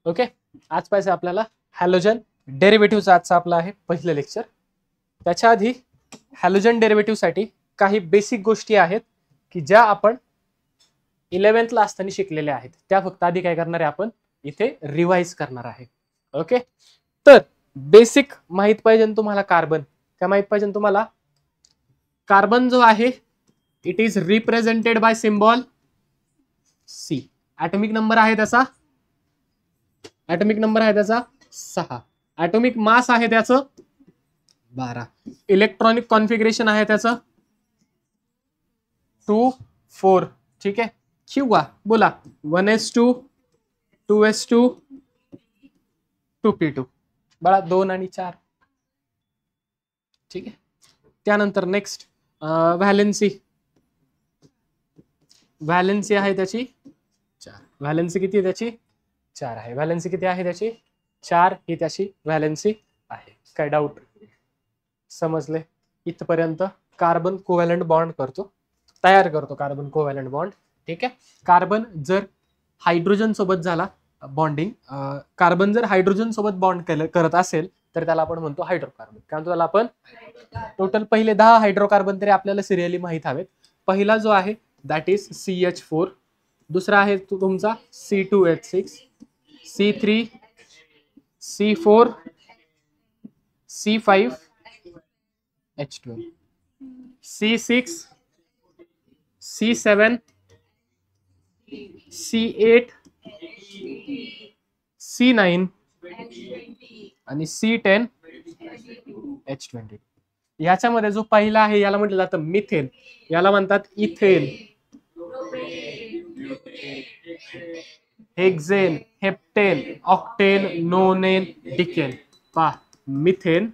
Okay, आज पाहिजे आपल्याला हॅलोजन डेरिव्हेटिव्हचं आजचं आपलं आहे पहिलं लेक्चर. त्याच्या आधी हॅलोजन डेरिव्हेटिव्ह साठी काही बेसिक गोष्टी आहेत की ज्या आपण 11th ला असताना शिकलेल्या आहेत, त्या फक्त आधी काय करणार आहे आपण इथे रिवाइज करणार आहे. ओके, तर बेसिक माहित पाहिजे तुम्हाला. कार्बन काय माहित पाहिजे तुम्हाला? कार्बन जो आहे it is represented by symbol C. Atomic number आहे त्याचा, ॲटॉमिक नंबर आहे त्याचा 6. ॲटॉमिक मास आहे त्याचं 12. इलेक्ट्रॉनिक कॉन्फिगरेशन आहे त्याचं 2 4. ठीक आहे, किंवा बोला 1s2 2s2 2p2 बळा 2 आणि 4. ठीक आहे, त्यानंतर नेक्स्ट व्हॅलेन्सी. व्हॅलेन्सी आहे त्याची 4. व्हॅलेन्सी किती आहे त्याची? 4 आहे. व्हॅलेन्सी किती आहे त्याची? 4 ही त्याची व्हॅलेन्सी आहे. काय डाऊट? समजले इथपर्यंत? कार्बन कोव्हॅलंट बॉन्ड करतो, तयार करतो कार्बन कोव्हॅलंट बॉन्ड. ठीक आहे, कार्बन जर हायड्रोजन सोबत झाला बॉन्डिंग, कार्बन जर हायड्रोजन सोबत बॉन्ड करत असेल तर त्याला आपण म्हणतो हायड्रोकार्बन. काय म्हणतो त्याला आपण? टोटल पहिले 10 हायड्रोकार्बन तरी आपल्याला सिरियली माहित हवेत. पहिला जो आहे दॅट इज CH4, दुसरा आहे तुमचा C2H6, C3, C4, C5, H12, C6, C7, C8, C9 आणि C10, H20. याच्यामध्ये जो पहिला आहे याला म्हटलं जातं मिथेन, याला म्हणतात ethane, hexane, heptane, octane, nonane, decane. पहा, मिथेन,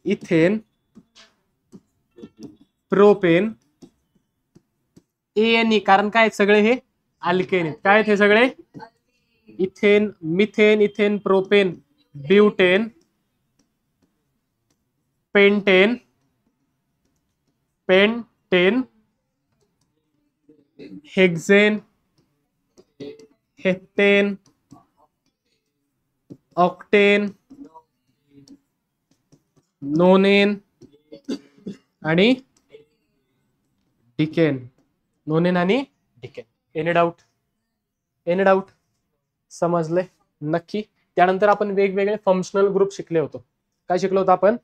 इथेन, प्रोपेन, ANE, कारण काय सगळे हे अल्केन आहेत. काय हे सगळे? Ethane, methane, ethane, propane, butane, pentane, pentane, hexane, heptane, octane, nonane आणि डिकेन. नोनेन आणि decane. Any doubt? Any doubt? समजले नक्की? त्यानंतर आपण वेगवेगळे फंक्शनल ग्रुप शिकले होतो. काय शिकलो होतो आपण?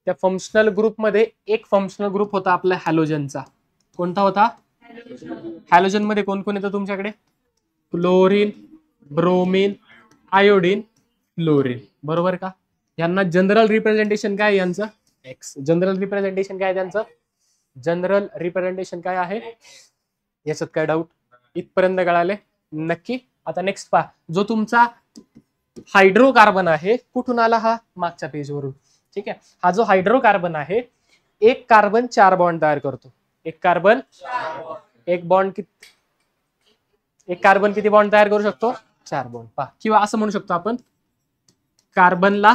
त्या फंक्शनल ग्रुपमध्ये एक फंक्शनल ग्रुप होता आपला हॅलोजनचा. कोणता होता? हॅलोजन मध्ये कोण कोण येतं तुमच्याकडे? Chlorine, bromine, iodine, fluorine. बरोबर का? यांना जनरल रिप्रेझेंटेशन काय? यांचं एक्स. जनरल रिप्रेझेंटेशन काय त्यांचं? जनरल रिप्रेझेंटेशन काय आहे? याच्यात काय डाऊट? इथपर्यंत कळाले नक्की? आता नेक्स्ट पहा, जो तुमचा हायड्रोकार्बन आहे कुठून आला? हा मागच्या पेजवरून. ठीक आहे, हा जो हायड्रोकार्बन आहे एक कार्बन 4 बॉन्ड तयार करतो. एक कार्बन एक बॉन्ड एक कार्बन किती बॉन्ड तयार करू शकतो? 4 बॉन्ड. पहा, किंवा असं म्हणू शकतो आपण कार्बनला,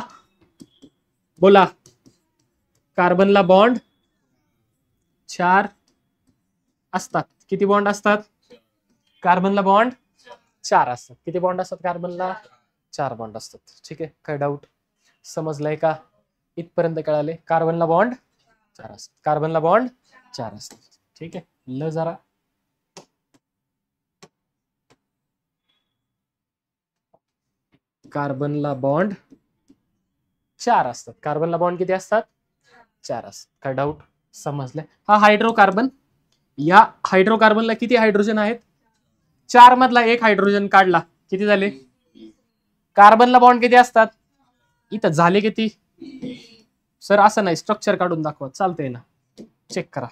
बोला कार्बनला बॉन्ड 4 असतात. किती बॉन्ड असतात? कार्बनला बॉन्ड 4 असतात. किती बॉन्ड असतात कार्बनला? 4 बॉन्ड असतात. ठीक आहे, काय डाऊट? समजलंय का? इथपर्यंत कळाले? कार्बनला बॉन्ड 4 असतात. कार्बनला बॉन्ड 4 असतात. ठीक आहे, ल जरा कार्बनला बॉन्ड 4 असतात. कार्बनला बॉन्ड किती असतात? 4 असतात. काय डाऊट? समजलंय? हा हायड्रोकार्बन, या हायड्रोकार्बनला किती हायड्रोजन आहेत? 4 मधला एक हायड्रोजन काढला, किती झाले? कार्बनला बॉन्ड किती असतात? इथं झाले किती? सर असं नाही, स्ट्रक्चर काढून दाखवा, चालतंय ना? चेक करा.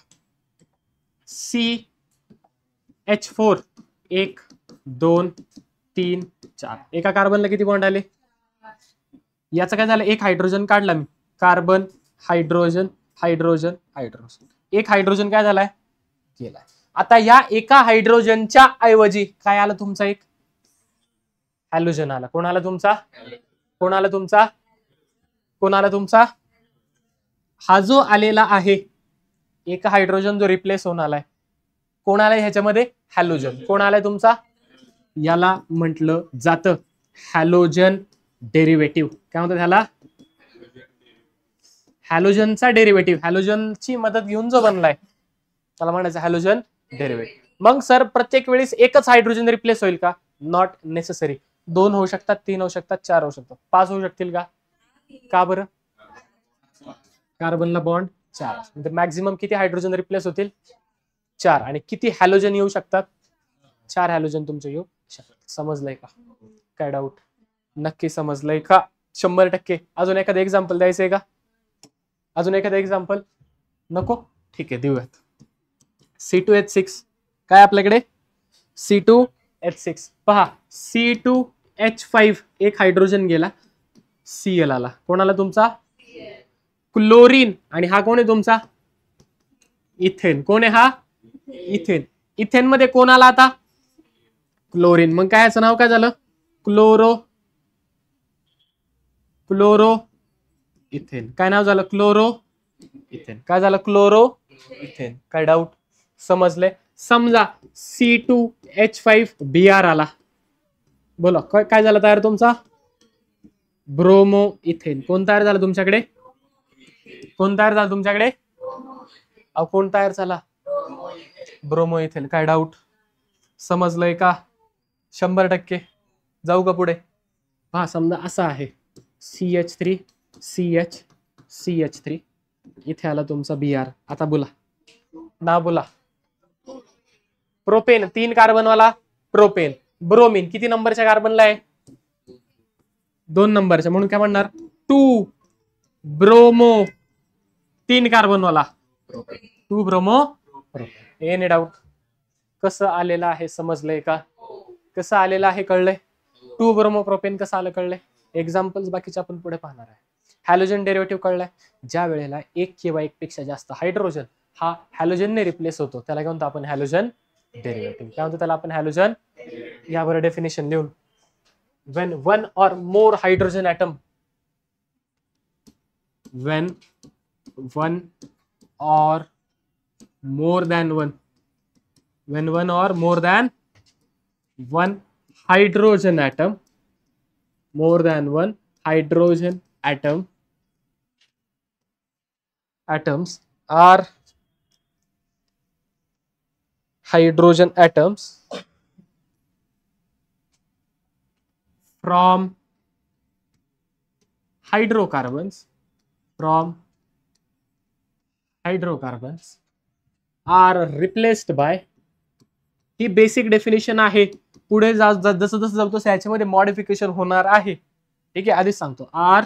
CH4 1 2 3 4. एका कार्बनला किती बॉन्ड आले? याचं काय झालं? एक हायड्रोजन काढला मी. Carbon, hydrogen, hydrogen, hydrogen. एक हायड्रोजन काय झालाय? गेलाय. आता या एका हायड्रोजनच्या ऐवजी काय आलं? तुमचा एक हॅलोजन आला. कोण आला तुमचा? कोण आला तुमचा? कोण आला तुमचा? हा जो आलेला आहे एक हायड्रोजन जो रिप्लेस होऊन आलाय, कोण आलाय ह्याच्यामध्ये? हॅलोजन. कोण आलाय तुमचा? याला म्हटलं जातं हॅलोजन डेरिव्हेटिव्ह. काय म्हणतात ह्याला? हॅलोजनचा डेरिव्हेटिव्ह. हॅलोजनची मदत घेऊन जो बनलाय त्याला म्हणायचं हॅलोजन डेरिव्हेटिव्ह. मग सर प्रत्येक वेळेस एकच हायड्रोजन रिप्लेस होईल का? Not necessary. 2 होऊ शकतात, 3 होऊ शकतात, 4 होऊ शकतात, 5 होऊ शकतील का? का बरं? कार्बनला बॉन्ड 4. म्हणजे मॅक्झिमम किती हायड्रोजन रिप्लेस होतील? 4. आणि किती हॅलोजन येऊ शकतात? 4 हॅलोजन तुमचे येऊ शकतात. समजलंय का? काय डाऊट? नक्की समजलंय का? 100%. अजून एखादं एक्झाम्पल द्यायचंय का? अजून एखादं एक्झाम्पल नको? ठीक आहे, देऊयात. C2H6 काय आपल्याकडे? C2H6 पहा, C2H5 एक हायड्रोजन गेला, Cl आला. कोणाला? तुमचा क्लोरीन. आणि हा कोण आहे तुमचा? इथेन. कोण आहे हा? इथेन. इथेन मध्ये कोण आला आता? क्लोरीन. मग काय याचं नाव काय झालं? Chloro ethane. काय नाव झालं? Chloro ethane. काय झालं? Chloro ethane. काय डाऊट? समजले? समजा C2H5Br आला, बोला काय झालं तयार तुमचा? Bromo ethane. कोण तयार झालं तुमच्याकडे? कोण तयार झालं तुमच्याकडे? कोण तयार झाला? Bromo ethane. काय डाऊट? समजलंय का? 100%. जाऊ का पुढे? हा, समजा असं आहे CH3 CH CH3, इथे आला तुमचा Br. आता बोला ना, बोला. प्रोपेन 3 कार्बन वाला प्रोपेन. ब्रोमीन किती नंबरच्या कार्बनला आहे? 2 नंबरच्या. म्हणून काय म्हणणार? 2 ब्रोमो 3 कार्बन वाला 2 ब्रोमो प्रोपेन. Any doubt? कसं आलेलं आहे समजलंय का? कसं आलेलं आहे कळलंय? 2 ब्रोमो प्रोपेन कसं आलं कळलंय? एक्झाम्पल्स बाकीचे आपण पुढे पाहणार आहे. हॅलोजन डेरिव्हेटिव्ह कळलाय. ज्या वेळेला एक किंवा एक पेक्षा जास्त हायड्रोजन हा हॅलोजनने रिप्लेस होतो त्याला काय म्हणतो आपण? Halogen derivative. काय म्हणतो त्याला आपण? हॅलोजन. यावर डेफिनेशन लिहून, when one or more hydrogen atom, when one or more than one, when one or more than one hydrogen atom, more than one hydrogen atoms are hydrogen atoms from hydrocarbons are replaced by. He basic definition आहे. पुढे जसं जसं जातो याच्यामध्ये modification होणार आहे. ठीक आहे, आधीच सांगतो. R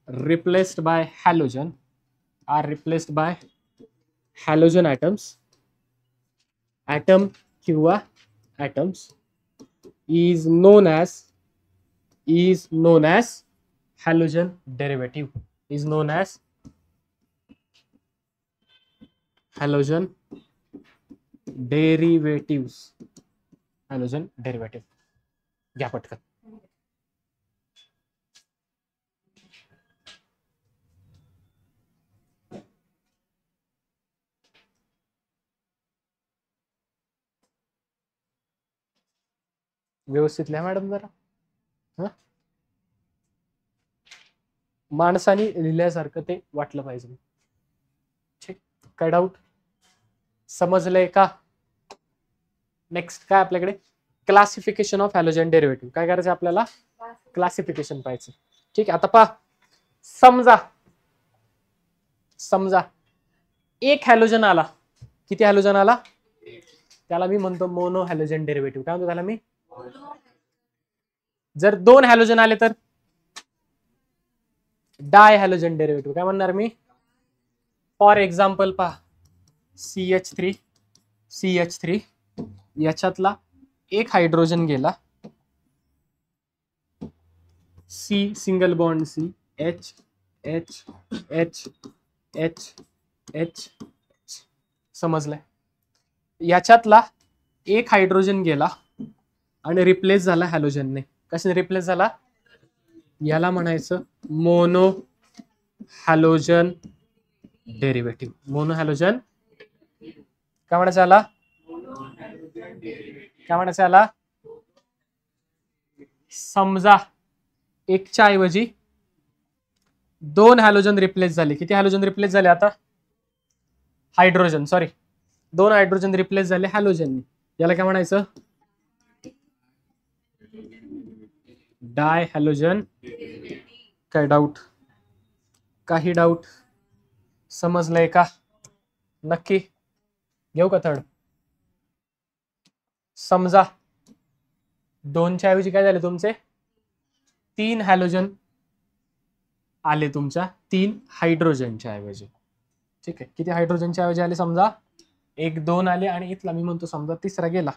replaced by halogen, are replaced by halogen atoms, atom किंवा atoms is known as halogen derivative, is known as halogen derivatives. halogen derivative घ्या पटकन. व्यवस्थित लिहा मॅडम जरा. माणसाने लिहिल्यासारखं ते वाटलं पाहिजे. ठीक, काय डाऊट? समजलंय का? नेक्स्ट काय आपल्याकडे? Classification of halogen derivative. काय करायचं आपल्याला? क्लासिफिकेशन पाहायचं. ठीक आहे, आता पहा. समजा एक हॅलोजन आला. किती हॅलोजन आला? त्याला मी म्हणतो मोनो हॅलोजन डेरिव्हेटिव्ह. काय म्हणतो त्याला मी? जर 2 हॅलोजन आले तर डाय हॅलोजन डेरिव्हेटिव्ह. काय म्हणणार मी? फॉर एक्झाम्पल पहा, CH3 याच्यातला एक हायड्रोजन गेला, C single bond C, H H H H H. समजलंय? याच्यातला एक हायड्रोजन गेला आणि रिप्लेस झाला हॅलोजनने. कशाने रिप्लेस झाला? याला म्हणायचं mono halogen derivative. Mono halogen काय म्हणायचं याला? काय म्हणायचं याला? समजा एकच्या ऐवजी 2 हॅलोजन रिप्लेस झाले. किती हॅलोजन रिप्लेस झाले आता? हायड्रोजन, सॉरी, 2 हायड्रोजन रिप्लेस झाले हॅलोजन. याला काय म्हणायचं? डाय हॅलोजन. काय डाऊट? काही डाऊट? समजलंय का? नक्की घेऊ का थर्ड? समजा 2च्या ऐवजी काय झाले तुमचे? 3 हॅलोजन आले तुमच्या 3 हायड्रोजनच्या ऐवजी. ठीक आहे, किती हायड्रोजनच्या ऐवजी आले? समजा 1 2 आले आणि इथला मी म्हणतो समजा तिसरा गेला.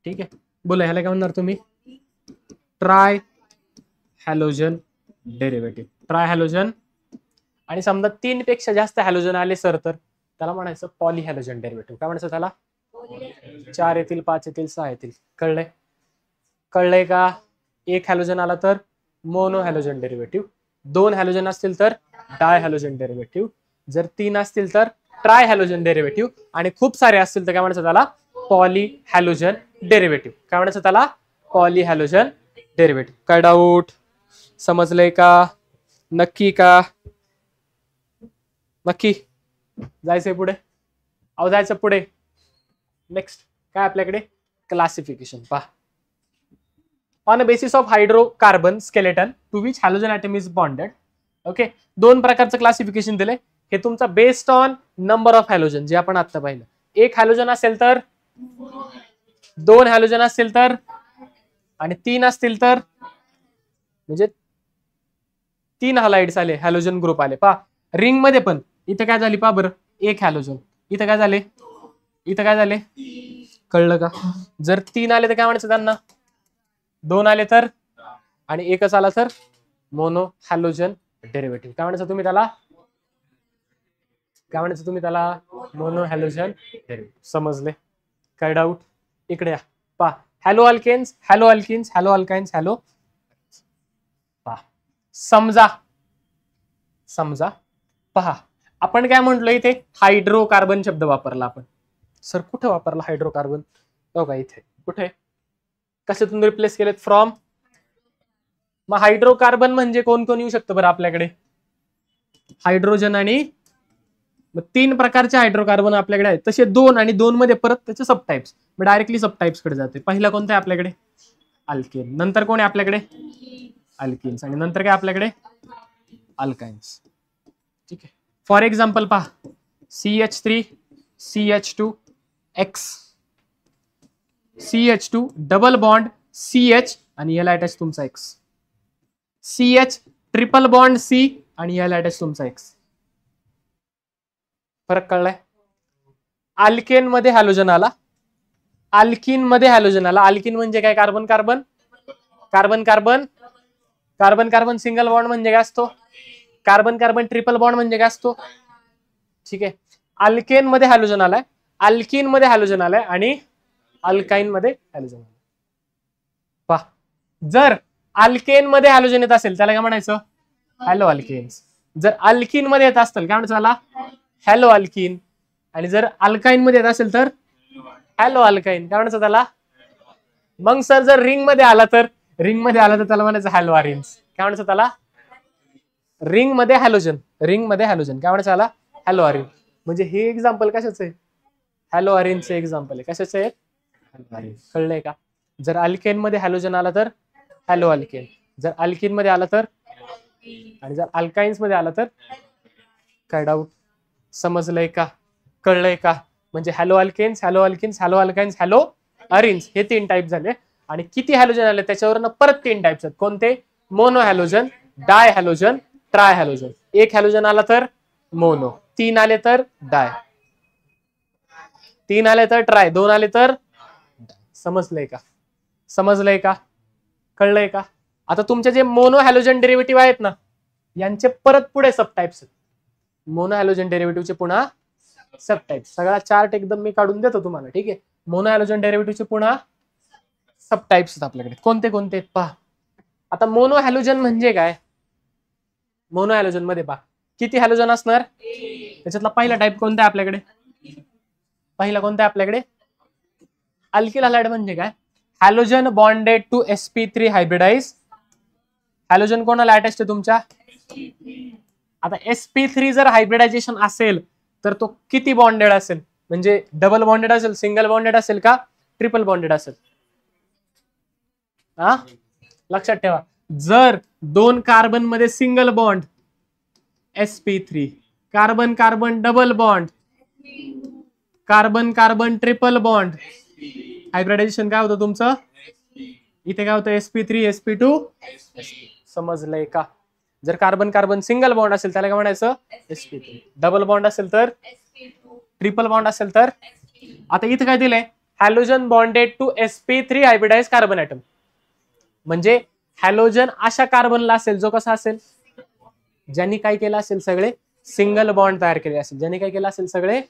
ठीक आहे, बोला ह्याला काय म्हणणार तुम्ही? Try halogen derivative. Try halogen. आणि समजा 3 पेक्षा जास्त हॅलोजन आले सर, तर त्याला म्हणायचं पॉली हॅलोजन डेरिव्हेटिव्ह. काय म्हणायचं त्याला? 4 येतील, 5 येतील, 6 येतील. कळलंय? कळलंय का? 1 हॅलोजन आला तर मोनो हॅलोजन डेरिव्हेटिव्ह, 2 हॅलोजन असतील तर डाय हॅलोजन डेरिव्हेटिव्ह, जर 3 असतील तर ट्राय हॅलोजन डेरिव्हेटिव्ह, आणि खूप सारे असतील तर काय म्हणायचं त्याला? Poly halogen derivative. काय म्हणायचं त्याला? Poly halogen derivative. काय डाऊट? समजलंय का? नक्की का? नक्की? जायचंय पुढे? अहो जायचं पुढे. नेक्स्ट काय आपल्याकडे? क्लासिफिकेशन. पहा, on a basis of hydrocarbon skeleton to which halogen atom is bonded. Okay, 2 प्रकारचं क्लासिफिकेशन दिले. हे तुमचा based on number of halogen, जे आपण आता पाहिलं. 1 हॅलोजन असेल तर, 2 हॅलोजन असतील तर, आणि 3 असतील तर, म्हणजे 3 हॅलाइड्स आले, हॅलोजन ग्रुप आले. पहा रिंग मध्ये पण इथं काय झाली? पहा बरं, 1 हॅलोजन. इथं काय झाले? इथं काय झाले? कळलं का? जर 3 आले तर काय म्हणायचं त्यांना? 2 आले तर, आणि 1च आला तर मोनो हॅलोजन डेरिव्हेटिव्ह. काय म्हणायचं तुम्ही त्याला? काय म्हणायचं तुम्ही त्याला? Mono halogen derivative. समजले? काय डाऊट? इकडे या. पहा, halo alkanes, halo alkenes, halo alkynes, halo. पहा, समजा पहा, आपण काय म्हटलं इथे? हायड्रोकार्बन शब्द वापरला आपण. सर कुठे वापरला हायड्रोकार्बन? बघा इथे. कुठे? कशातून रिप्लेस केलेत? फ्रॉम. मग हायड्रोकार्बन म्हणजे कोण कोण येऊ शकतं बरं आपल्याकडे? हायड्रोजन आणि, मग 3 प्रकारचे हायड्रोकार्बन आपल्याकडे आहेत. तसे 2 आणि 2 मध्ये परत त्याचे सबटाइप्स. मग डायरेक्टली सबटाइप्स कडे जाते. पहिला कोणता आहे आपल्याकडे? अल्केन. नंतर कोण आहे आपल्याकडे? अल्किन्स. आणि नंतर काय आपल्याकडे? अल्काइन्स. ठीक आहे. फॉर एक्झाम्पल पहा, CH3 CH2 X, CH2 double bond CH आणि याला अटॅच तुमचा X, CH triple bond C आणि याला अटॅच तुमचा X. फरक कळलाय? अल्केन मध्ये हॅलोजन आला, अल्किन मध्ये हॅलोजन आला. अल्किन म्हणजे काय? Carbon carbon carbon carbon carbon carbon single bond म्हणजे काय असतो? कार्बन कार्बन ट्रिपल बॉन्ड म्हणजे काय असतो? ठीक आहे. अल्केन मध्ये हॅलोजन आलाय, अल्किन मध्ये हॅलोजन आलाय, आणि अल्काइन मध्ये हॅलोजन आलाय. पहा, जर अल्केन मध्ये हॅलोजन येत असेल त्याला काय म्हणायचं? Hello alkanes. जर अल्किन मध्ये येत असतील काय म्हणायचं त्याला? Hello alkene. आणि जर अल्काइन मध्ये येत असेल तर हॅलो अल्काइन. काय म्हणायचं त्याला? मग सर जर रिंग मध्ये आला तर, रिंग मध्ये आला तर त्याला म्हणायचं हॅलो अरेन्स. काय म्हणायचं त्याला? रिंग मध्ये हॅलोजन, रिंग मध्ये हॅलोजन. काय म्हणायचं त्याला? हॅलो अरेन. म्हणजे हे एक्झाम्पल कशाचं आहे? हॅलो अरेनचं एक्झाम्पल आहे. कशाचं आहे? हॅलो अरेन. कळलंय का? जर अल्केन मध्ये हॅलोजन आला तर हॅलो अल्केन, जर अल्किन मध्ये आला तर, आणि जर अल्काइन्स मध्ये आला तर. काय डाऊट? समजलंय का? कळलंय का? म्हणजे halo alkanes, halo alkenes, halo alkynes, halo arenes, हे 3 टाइप झाले. आणि किती हॅलोजन आले त्याच्यावरनं परत 3 टाइप्स आहेत. कोणते? मोनो हॅलोजन, डाय हॅलोजन, ट्राय हॅलोजन. 1 हॅलोजन आला तर मोनो, 3 आले तर डाय, 3 आले तर ट्राय, 2 आले तर. समजलंय का? समजलंय का? कळलंय का? आता तुमचे जे मोनो हॅलोजन डेरिव्हेटिव्ह आहेत ना, यांचे परत पुढे सबटाइप्स आहेत. मोनो हॅलोजन डेरिव्हेटिव्हचे पुन्हा सबटाइप्स. सगळा चार्ट एकदम मी काढून देतो तुम्हाला. ठीक आहे. मोनो हॅलोजन डेरिव्हेटिव्हचे पुन्हा सबटाइप्स आहेत आपल्याकडे. कोणते कोणते आहेत पहा. आता मोनो हॅलोजन म्हणजे काय? मोनो हॅलोजन मध्ये पहा किती हॅलोजन असणार? त्याच्यातला पहिला टाइप कोणता आहे आपल्याकडे? पहिला कोणता आहे आपल्याकडे? अल्किल हॅलाइड म्हणजे काय? Halogen bonded to sp3 hybridize. Halogen कोणाला अटॅच आहे तुमच्या? आता sp3 जर हायब्रिडायझेशन असेल तर तो किती बॉन्डेड असेल? म्हणजे डबल बॉन्डेड असेल, सिंगल बॉन्डेड असेल का ट्रिपल बॉन्डेड असेल? हा, लक्षात ठेवा, जर दोन कार्बन मध्ये single bond sp3, carbon carbon double bond, carbon carbon triple bond, hybridisation काय होतं तुमचं? इथे काय होतं? sp3 sp2 समजलंय का? जर कार्बन कार्बन सिंगल बॉन्ड असेल त्याला काय म्हणायचं? sp3. डबल बॉन्ड असेल तर ट्रिपल बॉन्ड असेल तर. आता इथे काय दिलंय? Halogen bonded to sp3 hybridize carbon atom. म्हणजे हॅलोजन अशा कार्बनला असेल जो कसा असेल? ज्यांनी काय केलं असेल? सगळे सिंगल बॉन्ड तयार केले असेल. ज्यांनी काय केलं असेल? सगळे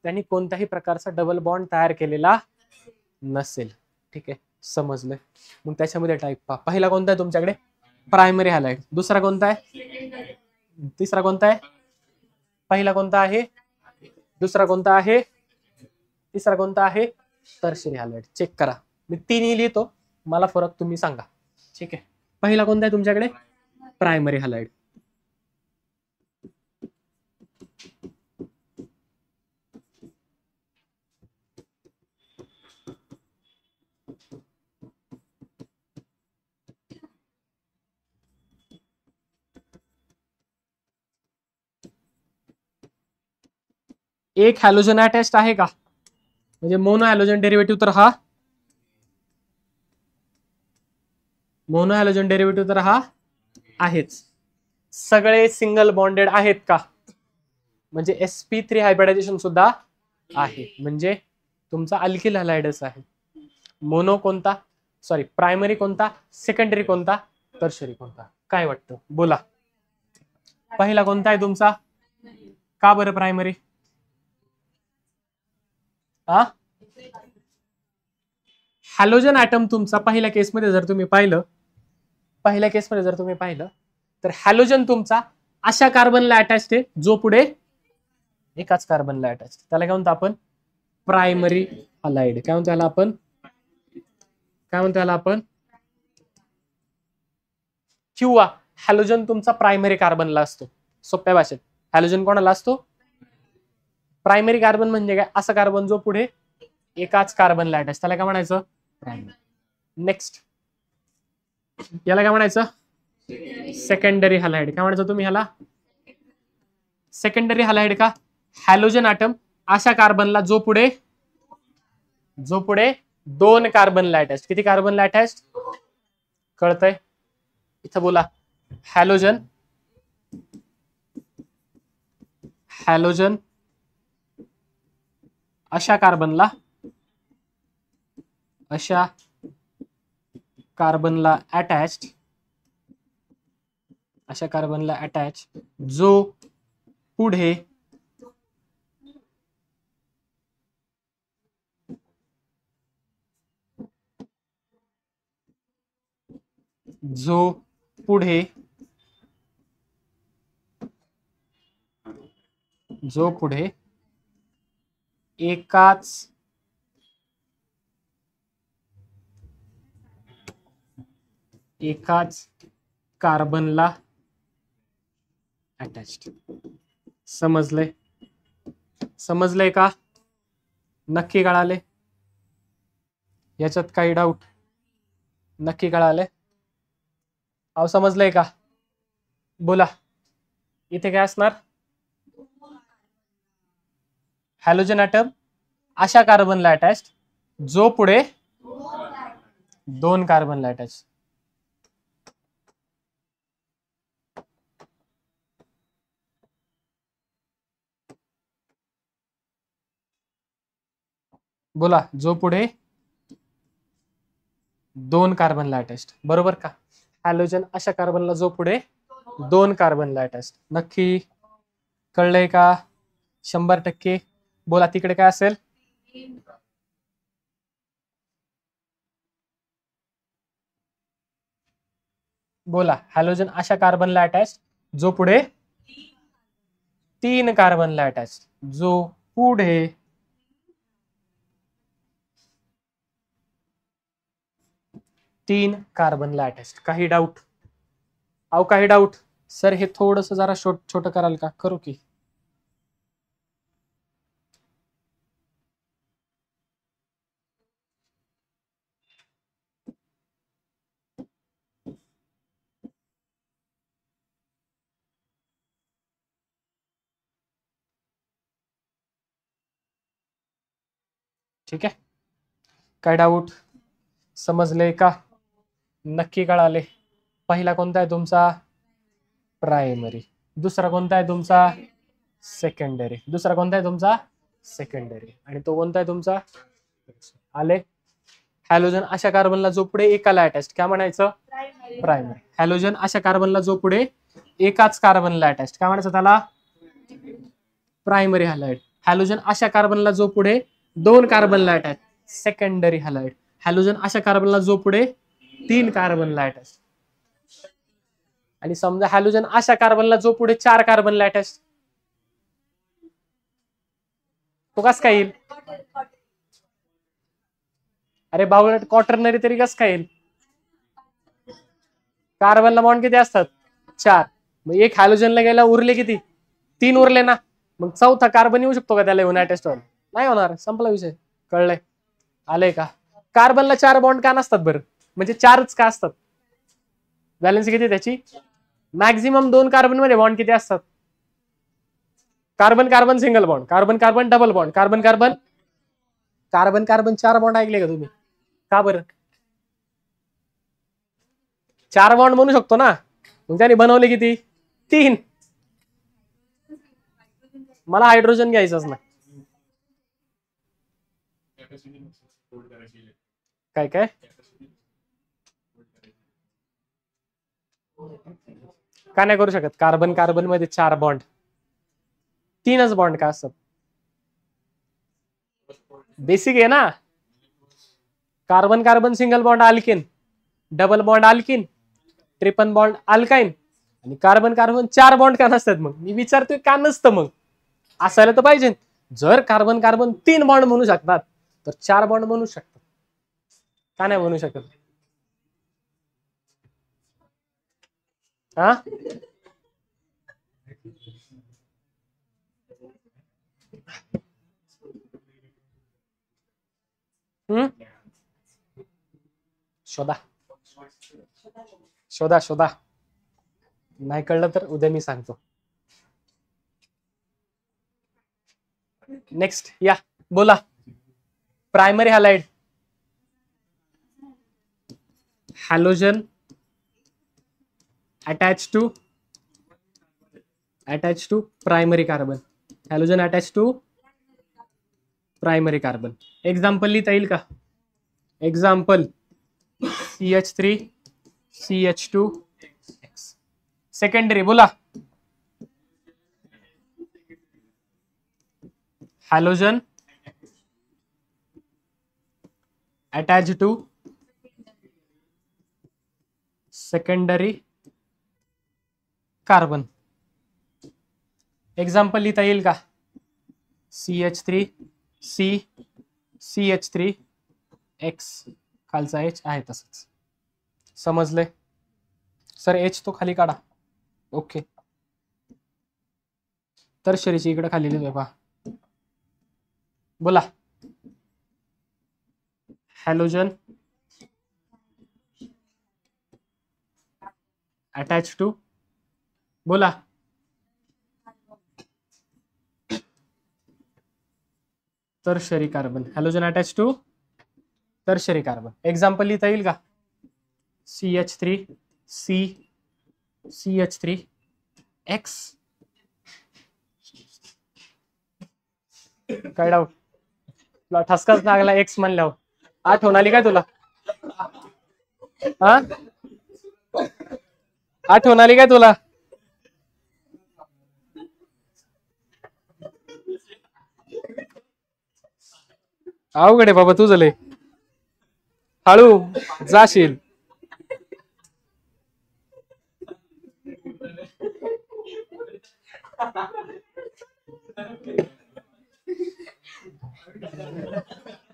त्यांनी कोणत्याही प्रकारचा डबल बॉन्ड तयार केलेला नसेल. ठीक आहे, समजलंय. मग त्याच्यामध्ये टाईप पहा. पहिला कोणता आहे तुमच्याकडे? Primary halide. दुसरा कोणता आहे? तिसरा कोणता आहे? पहिला कोणता आहे? दुसरा कोणता आहे? तिसरा कोणता आहे? Tertiary halide. चेक करा, मी तीनही लिहितो, मला फरक तुम्ही सांगा. ठीक आहे, पहिला कोणता आहे तुमच्याकडे? Primary halide. एक हॅलोजन अटॅच्ड आहे का? म्हणजे मोनो हॅलोजन डेरिव्हेटिव्ह तर हा, मोनो हॅलोजन डेरिव्हेटिव्ह तर हा आहेच. सगळे सिंगल बॉन्डेड आहेत का? म्हणजे sp3 हायब्रिडायझेशन सुद्धा आहे. म्हणजे तुमचा अल्किल हॅलाइडच आहे. मोनो कोणता? सॉरी, प्रायमरी कोणता? सेकंडरी कोणता? टर्शियरी कोणता? काय वाटतं? बोला. पहिला कोणता आहे तुमचा? का बरं प्रायमरी? हा, हॅलोजन ऍटम तुमचा पहिल्या केसमध्ये जर तुम्ही पाहिलं, तर हॅलोजन तुमचा अशा कार्बनला अटॅच्ड आहे जो पुढे एकाच कार्बनला अटॅच. त्याला काय म्हणतो आपण? Primary halide. काय म्हणतो त्याला आपण? किंवा हॅलोजन तुमचा प्रायमरी कार्बनला असतो. सोप्या भाषेत हॅलोजन कोणाला असतो? प्रायमरी कार्बन म्हणजे काय? असा कार्बन जो पुढे एकाच कार्बनला अटॅच, त्याला काय म्हणायचं? प्रायमरी. नेक्स्ट, याला काय म्हणायचं? Secondary halide. काय म्हणायचं तुम्ही ह्याला? सेकंडरी हॅलाइड का? हॅलोजन ऍटम अशा कार्बनला जो पुढे दोन कार्बनला अटॅच. किती कार्बनला अटॅच? कळतंय? इथं बोला. हॅलोजन अशा कार्बनला अटॅच जो पुढे एकाच कार्बनला अटॅच्ड. समजलंय का? नक्की कळाले? याच्यात काही डाऊट? नक्की कळाले? अहो समजलंय का? बोला. इथे काय असणार? हॅलोजन ऍटम अशा कार्बनला अटॅच जो पुढे दोन कार्बनला अटॅच. बोला, जो पुढे दोन कार्बनला अटॅच. बरोबर का? हॅलोजन अशा कार्बनला जो पुढे दोन कार्बनला अटॅच. नक्की कळलंय का? 100%. बोला, तिकडे काय असेल? बोला, हॅलोजन अशा कार्बनला अटॅच जो पुढे तीन कार्बनला अटॅच. जो पुढे 3 कार्बनला अटॅच. काही डाऊट? अहो काही डाऊट? सर हे थोडस जरा छोटं कराल का? करू की? ठीक आहे. काय डाऊट? समजले का? नक्की कळाले? पहिला कोणता आहे तुमचा? प्रायमरी. दुसरा कोणता आहे तुमचा? सेकंडरी. दुसरा कोणता आहे तुमचा? सेकंडरी. आणि तो कोणता आहे तुमचा? आले? हॅलोजन अशा कार्बनला जो पुढे एकाला अटॅच काय म्हणायचं? प्रायमरी. हॅलोजन अशा कार्बनला जो पुढे एकाच कार्बनला अटॅच काय म्हणायचं त्याला? Primary halide. हॅलोजन अशा कार्बनला जो पुढे 2 कार्बनला अटॅच सेकंडरी हॅलाइड. हॅलोजन अशा कार्बनला जो पुढे 3 कार्बनला अटॅच. आणि समजा हॅलोजन अशा कार्बनला जो पुढे 4 कार्बनला अटॅच तो कस काय येईल? अरे बावळट, क्वाटर्नरी तरी कस काय येईल? कार्बनला बॉन्ड किती असतात? 4. मग एक हॅलोजनला गेला उरले किती? 3 उरले ना. मग चौथा कार्बन येऊ शकतो का त्याला येऊन अटॅच? नाही होणार. संपला विषय. कळलंय? आलंय का? कार्बनला 4 बॉन्ड का नसतात बरं? म्हणजे 4च का असतात? बॅलन्स किती त्याची? मॅक्झिमम 2 कार्बन मध्ये बॉन्ड किती असतात? Carbon carbon single bond, carbon carbon double bond, carbon carbon carbon carbon 4 bond ऐकले का तुम्ही? का बरं? 4 बॉन्ड म्हणू शकतो ना. मग त्याने बनवले किती? 3. मला हायड्रोजन घ्यायचंच नाही. काय काय? का नाही करू शकत? कार्बन कार्बन मध्ये 4 बॉन्ड, 3च बॉन्ड का असतात? बेसिक आहे ना. Carbon carbon single bond alkane, double bond alkene, triple bond alkyne आणि कार्बन कार्बन 4 बॉन्ड का नसतात? मग मी विचारतोय का नसतं? मग असायला तर पाहिजे. जर कार्बन कार्बन 3 बॉन्ड म्हणू शकतात तर 4 बॉन्ड म्हणू शकतात. का नाही म्हणू शकत? हा, शोधा शोधा शोधा. नाही कळलं तर उद्या मी सांगतो. नेक्स्ट या बोला. Primary halide. Halogen attach to primary carbon. Halogen attach to primary carbon. Example लिहिता येईल का? Example CH3 CH2. सेकंडरी बोला. Halogen attach to secondary carbon. Example लिहिता येईल का? CH3 CH3 X. खालचा H आहे तसंच. समजले? सर H तो खाली काढा. ओके. टर्शरीची इकडे खाली लिहिलंय पहा. बोला. हॅलोजन अटॅच टू बोला. Tertiary carbon. Halogen attach to tertiary carbon. Example लिहिता येईल का? CH3 CH3 X. काय डाऊट? तुला ठसकाच लागला X म्हणल्यावर. आठवण आली काय तुला? हा, आठवण आली काय तुला? अवघड आहे बाबा तुझं लय. हळू जाशील.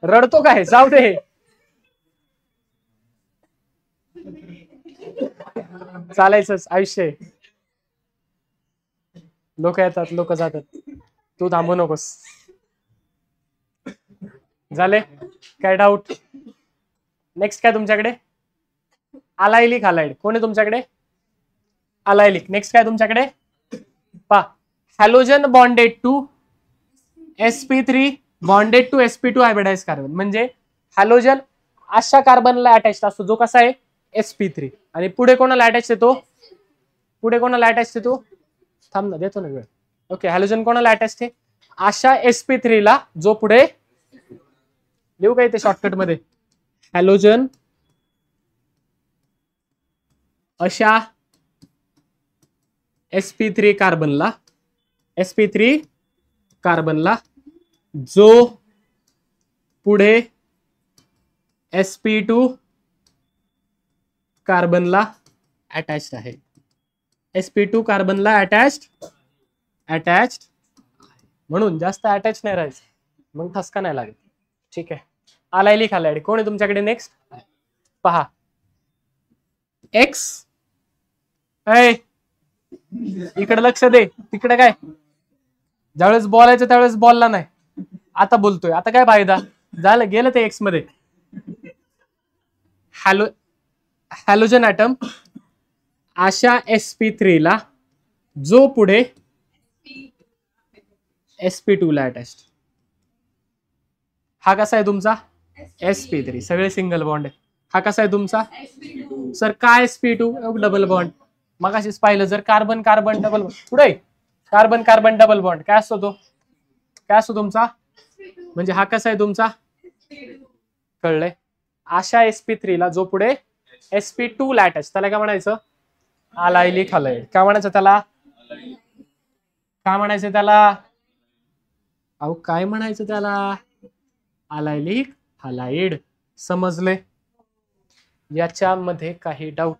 रडतो काय? जाऊ दे. चालायचंच आयुष्य आहे. लोक येतात लोक जातात, तू थांबू नकोस. झाले काय डाऊट? नेक्स्ट काय तुमच्याकडे? Allylic halide. कोण आहे तुमच्याकडे? अलायलिक. नेक्स्ट काय तुमच्याकडे? पा halogen bonded to sp3 bonded to sp2 hybridize carbon. म्हणजे हॅलोजन अशा कार्बनला अटॅच असतो जो कसा आहे sp3, आणि पुढे कोणाला अटॅच येतो? पुढे कोणाला अटॅच येतो? थांब ना, देतो ना वेळ. ओके, हॅलोजन कोणाला अटॅच आहे? अशा sp3 ला जो पुढे, लिहू का इथे शॉर्टकट मध्ये? हॅलोजन अशा sp3 कार्बनला जो पुढे sp2 कार्बनला अटॅच्ड आहे. sp2 कार्बनला अटॅच्ड म्हणून जास्त अटॅच नाही राहायचं, मग ठसका नाही लागेल. ठीक आहे. अलायलिक हलाइड कोण आहे तुमच्याकडे? नेक्स्ट पहा, एक्स. इकडे लक्ष दे, तिकडे काय? ज्यावेळेस बोलायचं त्यावेळेस बोलला नाही, आता बोलतोय. आता काय फायदा झालं, गेलं ते एक्स मध्ये. हॅलोजन ॲटम अशा sp3 ला जो पुढे sp2 ला अटॅच्ड. हा कसा आहे तुमचा? sp3. सगळे सिंगल बॉन्ड आहे. हा कसा आहे तुमचा? सर काय sp2 डबल बॉन्ड. मग अशीच पाहिलं, जर कार्बन कार्बन डबल पुढे कार्बन कार्बन डबल बॉन्ड काय असतो तो? काय असतो तुमचा? म्हणजे हा कसा आहे तुमचा? कळलंय? अशा sp3 ला जो पुढे sp2 ला अटॅच, त्याला काय म्हणायचं? अलायलिक हलाइड. काय म्हणायचं त्याला? काय म्हणायचं त्याला? अहो काय म्हणायचं त्याला? अलायलिक हलाइड. समजले? याच्यामध्ये काही डाऊट?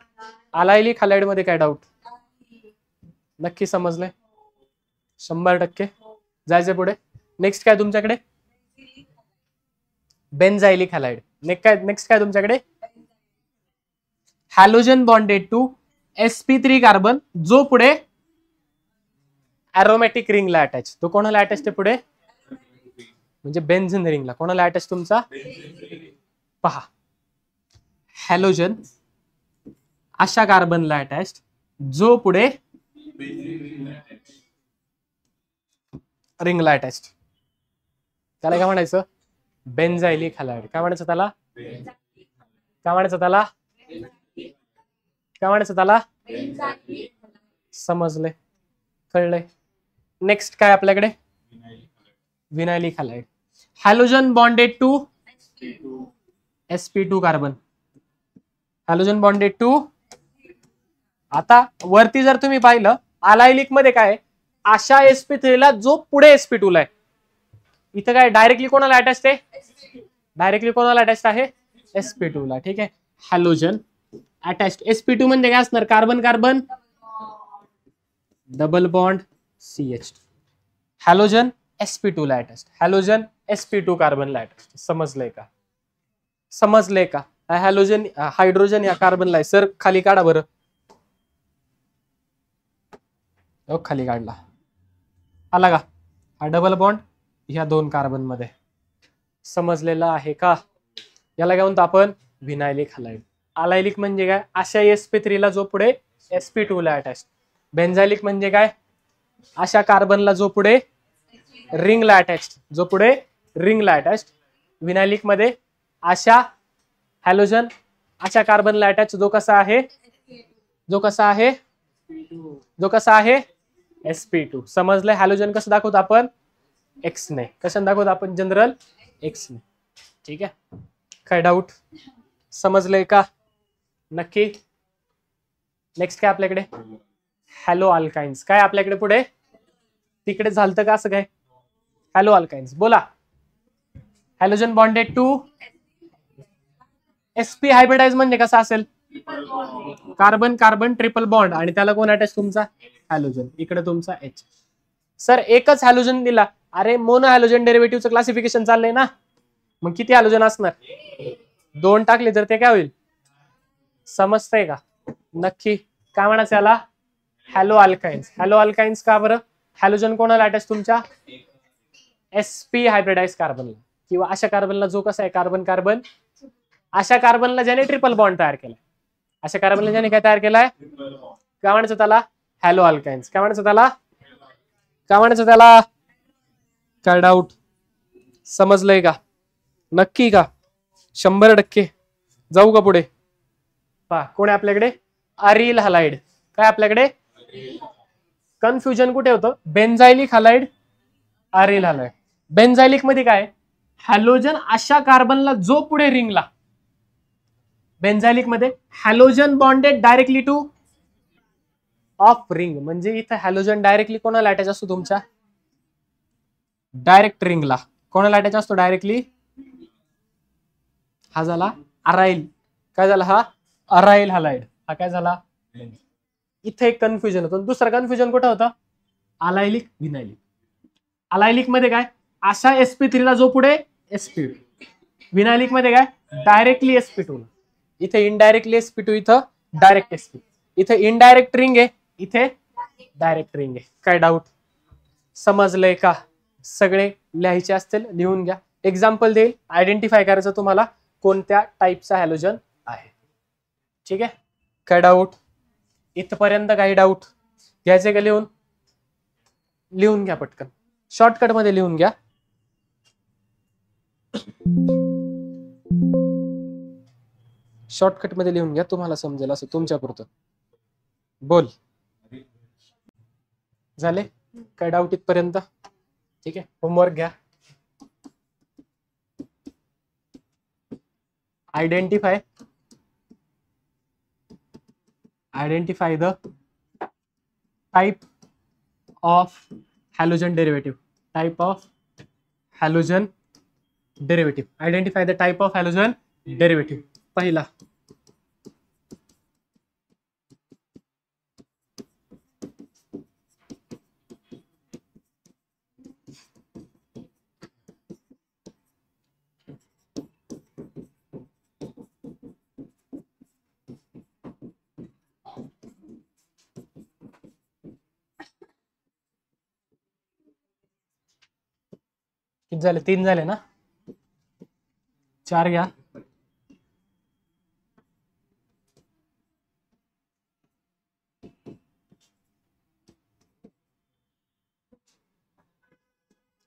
अलायलिक हलाइड मध्ये काय डाऊट? नक्की समजले? 100%. जायचं पुढे. नेक्स्ट काय तुमच्याकडे? बेन्झाइलिक हलाइड. नेक्स्ट काय तुमच्याकडे? Halogen bonded to sp3 carbon जो पुढे एरोमॅटिक रिंगला अटॅच. तो कोणाला अटॅच आहे पुढे? म्हणजे बेन्झिन रिंगला. कोणाला अटॅच तुमचा? पहा, हॅलोजन अशा कार्बनला अटॅच जो पुढे रिंगला अटॅच. त्याला काय म्हणायचं? बेन्झाइलिक हलाइड. काय म्हणायचं त्याला? काय म्हणायचं त्याला? काय म्हणायचं त्याला? समजले? कळलंय? नेक्स्ट काय आपल्याकडे? Vinylic halide. Halogen bonded to sp2 carbon. Halogen bonded to. आता वरती जर तुम्ही पाहिलं, अलायलिक मध्ये काय? अशा sp3 ला जो पुढे sp2 ला आहे. इथं काय डायरेक्टली कोणाला अटॅच आहे? डायरेक्टली कोणाला अटॅच आहे? sp2 ला. ठीक आहे. हॅलोजन अटॅच्ड sp2 म्हणजे काय असणार? Carbon carbon double bond CH. Halogen sp2 ला अटॅच. हॅलोजन sp2 कार्बनला अटॅच. समजलंय का? समजलंय का? हॅलोजन हायड्रोजन या कार्बनला आहे. सर खाली काढा बरं. खाली काढला. आला का? हा डबल बॉन्ड ह्या दोन कार्बन मध्ये. समजलेलं आहे का? याला काय म्हणतो आपण? Vinylic halide. अलायलिक म्हणजे काय? अशा sp3 ला जो पुढे sp2 ला अटॅच. बेन्झाइलिक म्हणजे काय? अशा कार्बनला जो पुढे रिंगला अटॅच. जो पुढे रिंगला अटॅच. विनायलिक मध्ये अशा हॅलोजन अशा कार्बनला अटॅच जो कसा आहे? जो कसा आहे? जो कसा आहे? sp2. समजलंय? हॅलोजन कसं दाखवतो आपण? एक्स ने. कसं दाखवतो आपण? जनरल एक्स ने. ठीक आहे. काय डाऊट? समजलंय का? नक्की? नेक्स्ट काय आपल्याकडे? Hello alkynes. काय आपल्याकडे पुढे? तिकडे झालतं का असं काय? हॅलो अल्काइन्स बोला. Halogen bonded to sp hybridise म्हणजे कसा असेल? कार्बन कार्बन ट्रिपल बॉन्ड, आणि त्याला कोण अटॅच? तुमचा हॅलोजन. इकडे तुमचा H. सर एकच हॅलोजन दिला. अरे मोनो हॅलोजन डेरिव्हेटिव्हचं क्लासिफिकेशन चाललंय ना, मग किती हॅलोजन असणार? 2 टाकले तर ते काय होईल? समजतंय का? नक्की? काय म्हणायचं याला? Hello alkynes. हॅलो अल्काइन्स का बरं? हॅलोजन कोणाला अटॅच तुमच्या? sp हायब्रिडाइज कार्बनला, किंवा अशा कार्बनला जो कसा आहे कार्बन कार्बन, अशा कार्बनला ज्याने ट्रिपल बॉन्ड तयार केलाय, अशा कार्बनला ज्याने काय तयार केलाय, काय म्हणायचं त्याला? Hello alkynes. काय म्हणायचं त्याला? काय म्हणायचं त्याला? काय डाऊट? समजलंय का? नक्की का? 100%. जाऊ का पुढे? पहा कोण आहे आपल्याकडे? Aryl halide. काय आपल्याकडे? कन्फ्युजन कुठे होतं? Benzylic halide, aryl halide. Benzylic मध्ये काय? हॅलोजन अशा कार्बनला जो पुढे रिंगला, बेन्झायलिक मध्ये halogen bonded directly two of ring, म्हणजे इथं हॅलोजन डायरेक्टली कोणाला अटॅच असतो तुमच्या? डायरेक्ट रिंगला. कोणाला अटॅच असतो डायरेक्टली? हा झाला अराइल. काय झाला? हा अराइल हलाइड. हा काय झाला? इथे एक कन्फ्युजन होतं. दुसरा कन्फ्युजन कुठं होतं? अलायलिक विनायलिक. अलायलिक मध्ये काय? अशा sp3 ला जो पुढे sp2. विनायलिक मध्ये काय? Directly sp2. इथे इनडायरेक्टली sp2, इथं डायरेक्ट sp. इथे इनडायरेक्ट रिंग आहे, इथे डायरेक्ट रिंग आहे. काय डाऊट? समजलंय का? सगळे लिहायचे असतील लिहून घ्या. एक्झाम्पल देईल, आयडेंटिफाय करायचं तुम्हाला कोणत्या टाईपचा हॅलोजन आहे. ठीक आहे? काय डाऊट? इथपर्यंत काही डाऊट? घ्यायचे का लिहून? लिहून घ्या पटकन, शॉर्टकट मध्ये लिहून घ्या. शॉर्टकट मध्ये लिहून घ्या, तुम्हाला समजेल असं तुमच्यापुरतं. बोल. झाले? काय डाऊट इथपर्यंत? ठीक आहे, होमवर्क घ्या. Identify the type of halogen derivative. Type of halogen derivative. Identify the type of halogen derivative. पहिला, किती झाले? 3 झाले ना? 4 घ्या.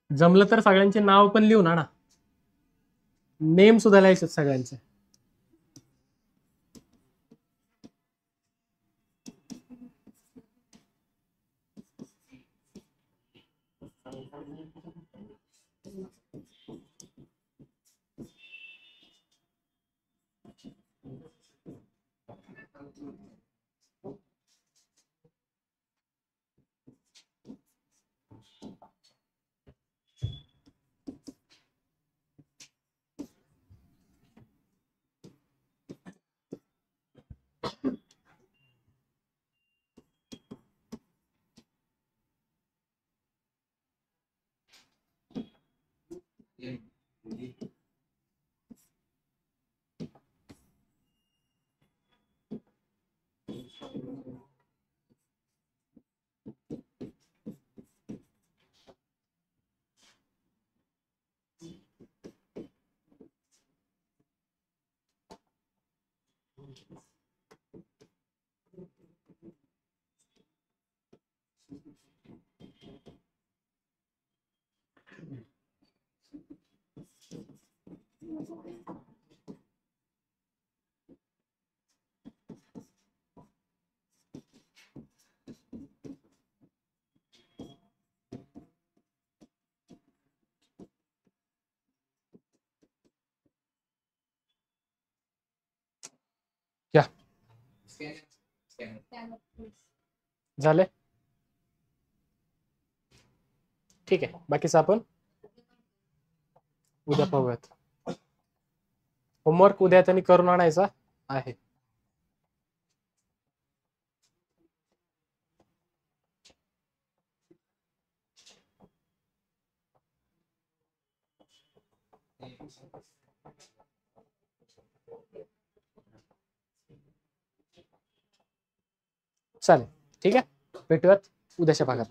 जमलं तर सगळ्यांचे नाव पण लिहून आणा, नेम सुद्धा लिहायचे सगळ्यांचे. या झाले? ठीक आहे, बाकीचं आपण उद्या पाहूयात. होमवर्क उद्या त्यांनी करून आणायचा आहे. चालेल, ठीक आहे, भेटूयात उद्याच्या भागात.